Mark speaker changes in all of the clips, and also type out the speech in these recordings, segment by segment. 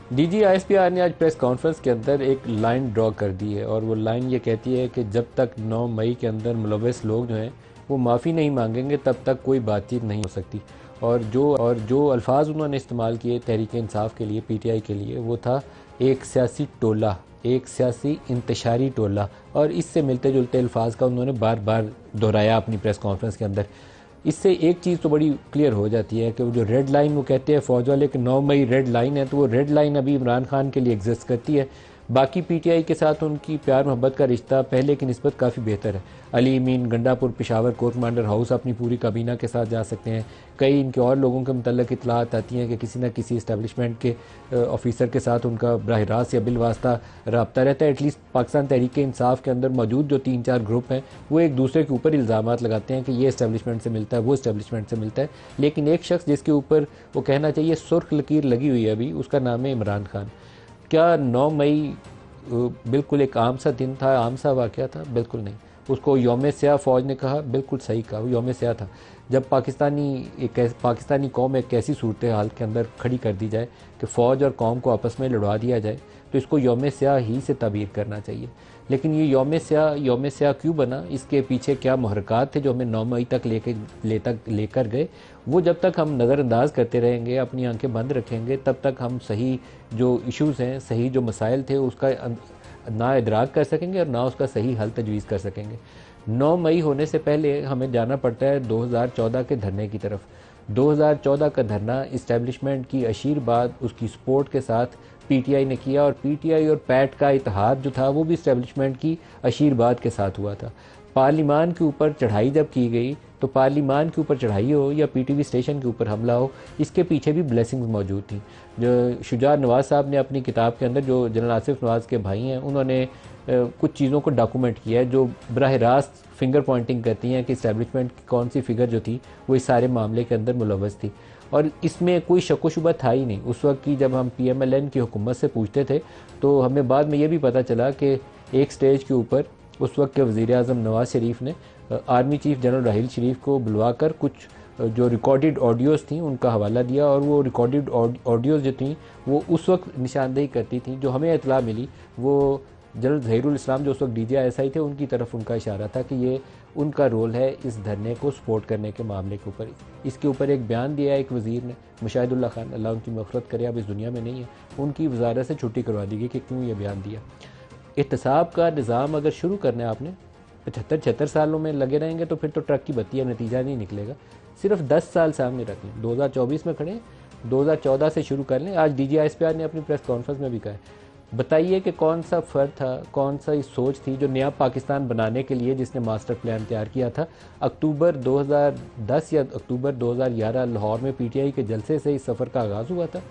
Speaker 1: DGISPR ने आज press conference के अंदर एक लाइन ड्रॉ कर दी है और वो लाइन ये कहती है कि जब तक 9 मई के अंदर मुलव्वस लोग जो हैं वो माफ़ी नहीं मांगेंगे तब तक कोई बातचीत नहीं हो सकती। और जो अल्फाज उन्होंने इस्तेमाल किए तहरीक इंसाफ के लिए, PTI के लिए, वो था एक सियासी टोला, एक सियासी इंतशारी टोला, और इससे मिलते जुलते अल्फाज का उन्होंने बार बार दोहराया अपनी प्रेस कॉन्फ्रेंस के अंदर। इससे एक चीज़ तो बड़ी क्लियर हो जाती है कि वो जो रेड लाइन वो कहते हैं फ़ौज वाले कि 9 मई रेड लाइन है, तो वो रेड लाइन अभी इमरान खान के लिए एग्जिस्ट करती है। बाकी PTI के साथ उनकी प्यार मोहब्बत का रिश्ता पहले की निस्बत काफ़ी बेहतर है। Ali Amin Gandapur Peshawar corps commander house अपनी पूरी काबीना के साथ जा सकते हैं। कई इनके और लोगों के मतलब इतलात आती हैं कि किसी न किसी इस्टेब्लिशमेंट के ऑफिसर के साथ उनका बराह रास्त या बिल वास्ता रब्ता रहता है। एटलीस्ट पाकिस्तान तहरीक इंसाफ के अंदर मौजूद जो 3-4 ग्रुप हैं वो एक दूसरे के ऊपर इल्ज़ामात लगाते हैं कि ये इस्टेब्लिशमेंट से मिलता है, वो इस्टेब्लिशमेंट से मिलता है। लेकिन एक शख्स जिसके ऊपर वो कहना चाहिए सुर्ख लकीर लगी हुई है अभी, उसका नाम है इमरान खान। क्या 9 मई बिल्कुल एक आम सा दिन था, आम सा वाक़या था? बिल्कुल नहीं। उसको यौम स्याह फ़ौज ने कहा, बिल्कुल सही कहा, वो यौम स्याह था। जब पाकिस्तानी कौम एक ऐसी सूरत हाल के अंदर खड़ी कर दी जाए कि फ़ौज और कौम को आपस में लड़वा दिया जाए, तो इसको यौम स्याह ही से ताबीर करना चाहिए। लेकिन ये यौम स्याह क्यों बना, इसके पीछे क्या मुहर्रकात थे जो हमें 9 मई तक लेकर गए, वो जब तक हम नज़रअंदाज करते रहेंगे, अपनी आंखें बंद रखेंगे, तब तक हम सही जो इश्यूज़ हैं, सही जो मसाइल थे, उसका ना इदराक कर सकेंगे और ना उसका सही हल तजवीज़ कर सकेंगे। 9 मई होने से पहले हमें जाना पड़ता है 2014 के धरने की तरफ। 2014 का धरना इस्टेब्लिशमेंट की अशीरबाद उसकी सपोर्ट के साथ PTI ने किया, और PTI और पैट का इत्तेहाद जो था वो भी इस्टेब्लिशमेंट की अशीरबाद के साथ हुआ था। पार्लिमान के ऊपर चढ़ाई जब की गई, तो पार्लिमान के ऊपर चढ़ाई हो या PTV स्टेशन के ऊपर हमला हो, इसके पीछे भी ब्लेसिंग्स मौजूद थी। जो शुजा नवाज़ साहब ने अपनी किताब के अंदर, जो जनरल आसिफ नवाज़ के भाई हैं, उन्होंने कुछ चीज़ों को डॉक्यूमेंट किया है जो बराह रास्त फिंगर पॉइंटिंग करती हैं कि इस्टेब्लिशमेंट की कौन सी फिगर जो थी वो इस सारे मामले के अंदर मुलव्वस थी। और इसमें कोई शक व शुबा था ही नहीं उस वक्त की। जब हम PMLN की हुकूमत से पूछते थे तो हमें बाद में ये भी पता चला कि एक स्टेज के ऊपर उस वक्त के वज़ीर आज़म नवाज़ शरीफ ने आर्मी चीफ जनरल राहील शरीफ को बुलवाकर कुछ जो रिकॉर्डेड ऑडियोज़ थी उनका हवाला दिया, और वो रिकॉर्डेड ऑडियोज़ जो थी वो उस वक्त निशानदेही करती थी। जो हमें इतला मिली वो जनरल ज़हीरुल इस्लाम जो उस वक्त DGISI थे उनकी तरफ उनका इशारा था कि ये उनका रोल है इस धरने को सपोर्ट करने के मामले के ऊपर। इसके ऊपर एक बयान दिया एक वज़ीर ने, मुशाहिदुल्लाह खान, अल्लाह उनकी मग़फ़िरत करे, अब इस दुनिया में नहीं है, उनकी वज़ारत से छुट्टी करवा दी गई कि क्यों ये बयान दिया। एहतसाब का निज़ाम अगर शुरू करना है आपने, 75-76 सालों में लगे रहेंगे तो फिर तो ट्रक की बत्ती है, नतीजा नहीं निकलेगा। सिर्फ 10 साल सामने रख लें, 2024 में खड़े, 2014 से शुरू कर लें। आज DGISPR ने अपनी प्रेस कॉन्फ्रेंस में भी कहा है। बताइए कि कौन सा फ़र्द था, कौन सा सोच थी जो नया पाकिस्तान बनाने के लिए जिसने मास्टर प्लान तैयार किया था। अक्टूबर 2010 या अक्टूबर 2011 लाहौर में PTI के जलसे से इस सफ़र का आगाज़ हुआ था।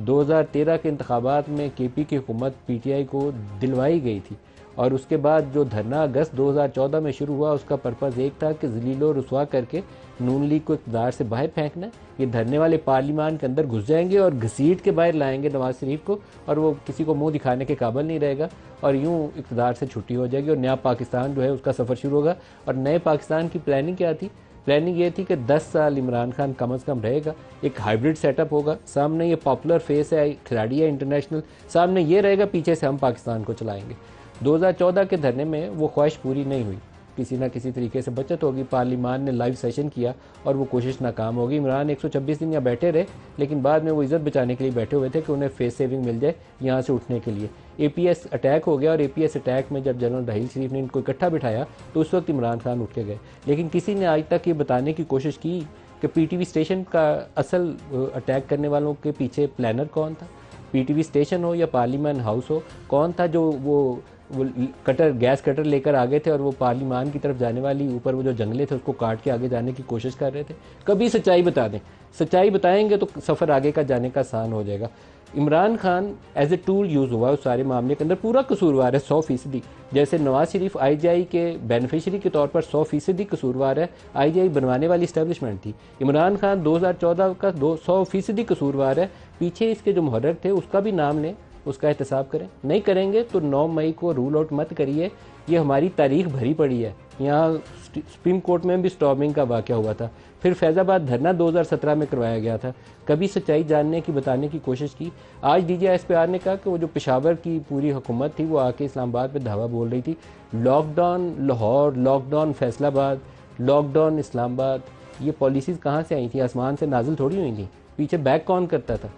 Speaker 1: 2013 के इंतखाबात में KP की हुकूमत PTI को दिलवाई गई थी, और उसके बाद जो धरना अगस्त 2014 में शुरू हुआ उसका पर्पज़ एक था कि ज़लीलो रुसवा करके नून लीग को इक़्तिदार से बाहर फेंकना है। ये धरने वाले पार्लिमान के अंदर घुस जाएंगे और घसीट के बाहर लाएंगे नवाज शरीफ को, और वो किसी को मुंह दिखाने के काबिल नहीं रहेगा, और यूँ इक़्तिदार से छुट्टी हो जाएगी और नया पाकिस्तान जो है उसका सफ़र शुरू होगा। और नए पाकिस्तान की प्लानिंग क्या थी? प्लानिंग ये थी कि 10 साल इमरान खान कम अज़ कम रहेगा, एक हाइब्रिड सेटअप होगा, सामने ये पॉपुलर फेस है, खिलाड़ी है इंटरनेशनल, सामने ये रहेगा, पीछे से हम पाकिस्तान को चलाएंगे। 2014 के धरने में वो ख्वाहिश पूरी नहीं हुई, किसी ना किसी तरीके से बचत होगी, पार्लिमान ने लाइव सेशन किया और वो कोशिश नाकाम होगी। इमरान 126 दिन यहाँ बैठे रहे, लेकिन बाद में वो इज़्ज़त बचाने के लिए बैठे हुए थे कि उन्हें फेस सेविंग मिल जाए यहाँ से उठने के लिए। APS अटैक हो गया, और APS अटैक में जब जनरल राहील शरीफ ने इनको इकट्ठा बिठाया तो उस वक्त इमरान खान उठ के गए। लेकिन किसी ने आज तक ये बताने की कोशिश की कि PTV स्टेशन का असल अटैक करने वालों के पीछे प्लानर कौन था? PTV स्टेशन हो या पार्लियामेंट हाउस हो, कौन था जो वो गैस कटर लेकर आ गए थे और वो पार्लिमान की तरफ जाने वाली ऊपर वो जो जंगले थे उसको काट के आगे जाने की कोशिश कर रहे थे? कभी सच्चाई बता दें, सच्चाई बताएंगे तो सफ़र आगे का जाने का आसान हो जाएगा। Imran Khan as a tool use हुआ उस सारे मामले के अंदर, पूरा कसूरवार है 100%। जैसे नवाज शरीफ IGI के बेनिफिशरी के तौर पर 100% कसूरवार है, IGI बनवाने वाली इस्टेब्लिशमेंट थी। इमरान खान 2014 का 100% कसूरवार है, पीछे इसके जो मुहर्रिर थे उसका भी नाम लें, उसका एहतसाब करें। नहीं करेंगे तो 9 मई को रूल आउट मत करिए, ये हमारी तारीख भरी पड़ी है। यहाँ सुप्रीम कोर्ट में भी स्टॉर्मिंग का वाक़या हुआ था, फिर फैज़ाबाद धरना 2017 में करवाया गया था। कभी सच्चाई जानने की, बताने की कोशिश की? आज DGISPR ने कहा कि वो जो पेशावर की पूरी हुकूमत थी वो आके इस्लामाबाद पे धावा बोल रही थी। Lockdown Lahore, lockdown Faisalabad, lockdown Islamabad, ये पॉलिसीज़ कहाँ से आई थी? आसमान से नाजिल थोड़ी हुई थी। पीछे बैक कौन करता था?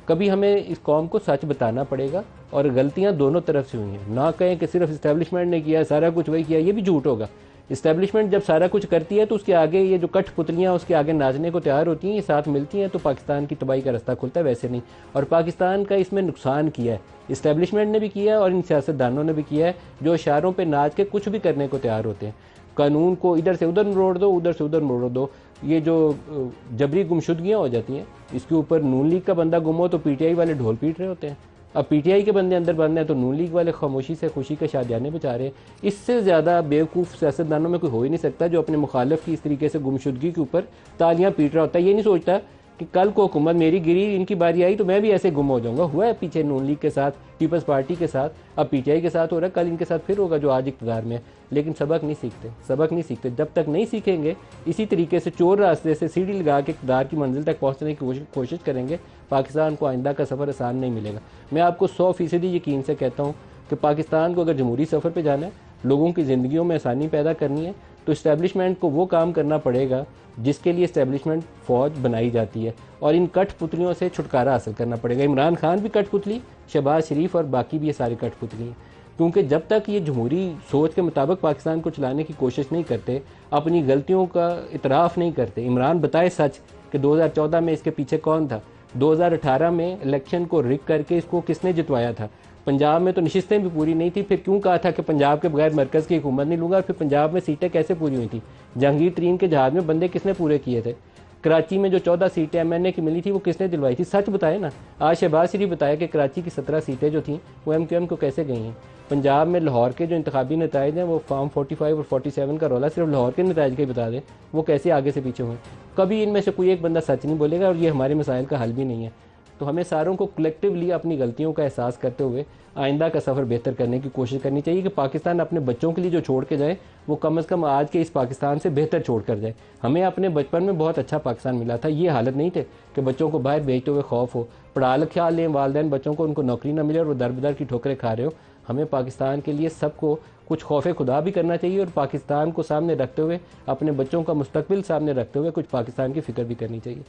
Speaker 1: कभी हमें इस कौम को सच बताना पड़ेगा, और गलतियां दोनों तरफ से हुई हैं। ना कहें कि सिर्फ इस्टेब्लिशमेंट ने किया, सारा कुछ वही किया, ये भी झूठ होगा। इस्टेब्लिशमेंट जब सारा कुछ करती है तो उसके आगे ये जो कठपुतलियाँ उसके आगे नाचने को तैयार होती हैं, ये साथ मिलती हैं तो पाकिस्तान की तबाही का रास्ता खुलता है, वैसे नहीं। और पाकिस्तान का इसमें नुकसान किया है, इस्टेब्लिशमेंट ने भी किया है और इन सियासतदानों ने भी किया है, जो इशारों पर नाच के कुछ भी करने को तैयार होते हैं। कानून को इधर से उधर मोड़ दो, उधर से उधर मोड़ दो। ये जो जबरी गुमशुदगियाँ हो जाती हैं, इसके ऊपर नून लीग का बंदा गुम हो तो PTI वाले ढोल पीट रहे होते हैं। अब PTI के बंदे अंदर बंद हैं तो नून लीग वाले खामोशी से खुशी के शादियाने बचा रहे हैं। इससे ज़्यादा बेवकूफ़ सियासतदानों में कोई हो ही नहीं सकता जो अपने मुखालिफ की इस तरीके से गुमशुदगी के ऊपर तालियां पीट रहा होता है। ये नहीं सोचता कि कल को हुकूमत मेरी गिरी, इनकी बारी आई तो मैं भी ऐसे गुम हो जाऊंगा। हुआ है पीछे नून लीग के साथ, पीपल्स पार्टी के साथ, अब PTI के साथ हो रहा है, कल इनके साथ फिर होगा जो आज इक़्तिदार में है। लेकिन सबक नहीं सीखते, सबक नहीं सीखते। जब तक नहीं सीखेंगे, इसी तरीके से चोर रास्ते से सीढ़ी लगा के इक़्तिदार की मंजिल तक पहुँचने की कोशिश करेंगे, पाकिस्तान को आइंदा का सफ़र आसान नहीं मिलेगा। मैं आपको 100% यकीन से कहता हूँ कि पाकिस्तान को अगर जमहूरी सफ़र पर जाना है, लोगों की ज़िंदगियों में आसानी पैदा करनी है, तो इस्टेब्लिशमेंट को वो काम करना पड़ेगा जिसके लिए इस्टेब्लिशमेंट फ़ौज बनाई जाती है, और इन कठपुतलियों से छुटकारा हासिल करना पड़ेगा। इमरान खान भी कठपुतली, शहबाज शरीफ और बाकी भी ये सारी कठपुतली हैं। क्योंकि जब तक ये जमहूरी सोच के मुताबिक पाकिस्तान को चलाने की कोशिश नहीं करते, अपनी गलतियों का इतराफ़ नहीं करते। इमरान बताए सच कि 2014 में इसके पीछे कौन था, 2018 में इलेक्शन को रिग करके इसको किसने जितवाया था, पंजाब में तो नशिस्तें भी पूरी नहीं थी, फिर क्यों कहा था कि पंजाब के बगैर मरकज़ की हुकूमत नहीं लूँगा, और फिर पंजाब में सीटें कैसे पूरी हुई थी, जहांगीर तरीन के जहाज़ में बंदे किसने पूरे किए थे, कराची में जो 14 सीटें MNA की मिली थी वो किसने दिलवाई थी? सच बताए ना। आज शहबाज शरीफ बताया कि कराची की 17 सीटें जो थी वो MQM को कैसे गई हैं। पंजाब में लाहौर के जो इंतखाबी नताइज हैं, वो फॉर्म 45 और 47 का रौला सिर्फ लाहौर के नताइज का ही बता दें, वो कैसे आगे से पीछे हुए। कभी इनमें से कोई एक बंदा सच नहीं बोलेगा, और ये हमारे मसाइल का हल भी नहीं है। तो हमें सारों को कलेक्टिवली अपनी गलतियों का एहसास करते हुए आइंदा का सफ़र बेहतर करने की कोशिश करनी चाहिए कि पाकिस्तान अपने बच्चों के लिए जो छोड़ के जाए वो कम से कम आज के इस पाकिस्तान से बेहतर छोड़ कर जाए। हमें अपने बचपन में बहुत अच्छा पाकिस्तान मिला था, ये हालत नहीं थे कि बच्चों को बाहर भेजते हुए खौफ हो, पढ़ा ख्याल लें वालिदैन बच्चों को, उनको नौकरी ना मिले और वो दर बदर की ठोकरें खा रहे हो। हमें पाकिस्तान के लिए सबको कुछ खौफ खुदा भी करना चाहिए, और पाकिस्तान को सामने रखते हुए, अपने बच्चों का मुस्तकबिल सामने रखते हुए कुछ पाकिस्तान की फ़िक्र भी करनी चाहिए।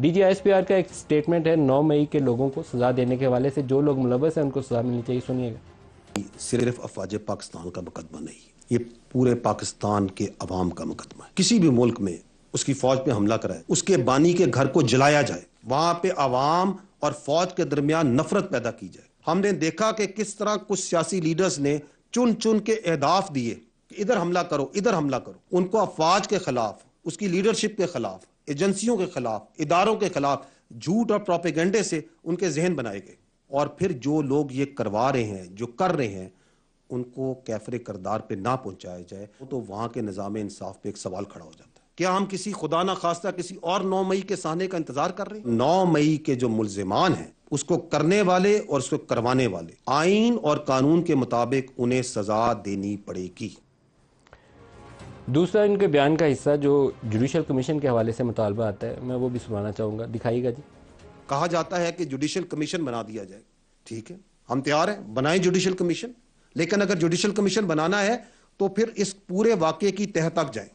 Speaker 1: DGISPR का एक स्टेटमेंट है 9 मई के लोगों को सज़ा देने के हवाले से, जो लोग मुलव्वस हैं उनको सज़ा मिलनी चाहिए। सुनिएगा।
Speaker 2: सिर्फ अफवाज पाकिस्तान का मुकदमा नहीं, ये पूरे पाकिस्तान के अवाम का मुकदमा है। किसी भी मुल्क में उसकी फौज पे हमला कराए, उसके बानी के घर को जलाया जाए, वहां पे अवाम और फौज के दरमियान नफरत पैदा की जाए। हमने देखा कि किस तरह कुछ सियासी लीडर्स ने चुन चुन के अहदाफ दिए कि इधर हमला करो, इधर हमला करो। उनको अफवाज के खिलाफ, उसकी लीडरशिप के खिलाफ, एजेंसियों के खिलाफ, इदारों के खिलाफ झूठ और प्रोपेगेंडे से उनके जहन बनाए गए। और फिर जो लोग ये करवा रहे हैं, जो कर रहे हैं, उनको कैफरे करदार पे ना पहुंचाया जाए तो वहां के निजाम इंसाफ पे एक सवाल खड़ा हो जाता है। क्या हम किसी खुदा ना खास्ता किसी और 9 मई के साने का इंतजार कर रहे हैं? 9 मई के जो मुल्जिमान हैं, उसको करने वाले और उसको करवाने वाले, आईन और कानून के मुताबिक उन्हें सजा देनी पड़ेगी।
Speaker 1: दूसरा इनके बयान का हिस्सा जो जुडिशल कमीशन के हवाले से मुतालबा आता है, मैं वो भी सुनाना चाहूँगा। दिखाइएगा जी।
Speaker 2: कहा जाता है कि जुडिशल कमीशन बना दिया जाए। ठीक है, हम तैयार हैं, बनाएं जुडिशल कमीशन। लेकिन अगर जुडिशल कमीशन बनाना है तो फिर इस पूरे वाकये की तह तक जाएं।